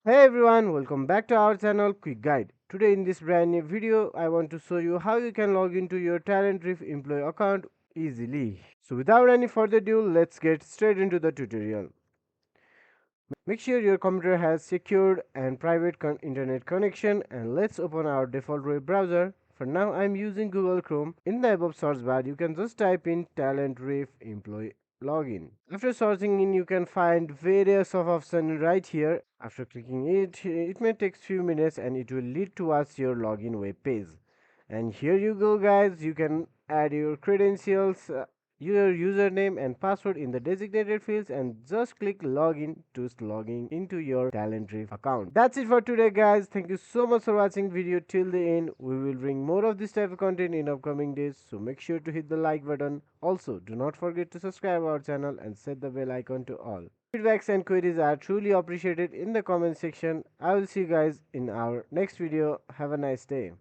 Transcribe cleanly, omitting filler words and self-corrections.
Hey everyone, welcome back to our channel Quick Guide. Today in this brand new video, I want to show you how you can log into your Talent Reef employee account easily. So without any further ado, let's get straight into the tutorial. Make sure your computer has secured and private internet connection, and let's open our default web browser. For now, I'm using Google Chrome. In the above search bar, you can just type in Talent Reef employee login. After searching in, you can find various of options right here. After clicking it may take few minutes and it will lead towards your login web page. And here you go guys, you can add your credentials, your username and password in the designated fields, and just click login to logging into your Talent Reef account. That's it for today guys. Thank you so much for watching video till the end. We will bring more of this type of content in upcoming days, so make sure to hit the like button. Also, do not forget to subscribe our channel and set the bell icon to all. Feedbacks and queries are truly appreciated in the comment section. I will see you guys in our next video. Have a nice day.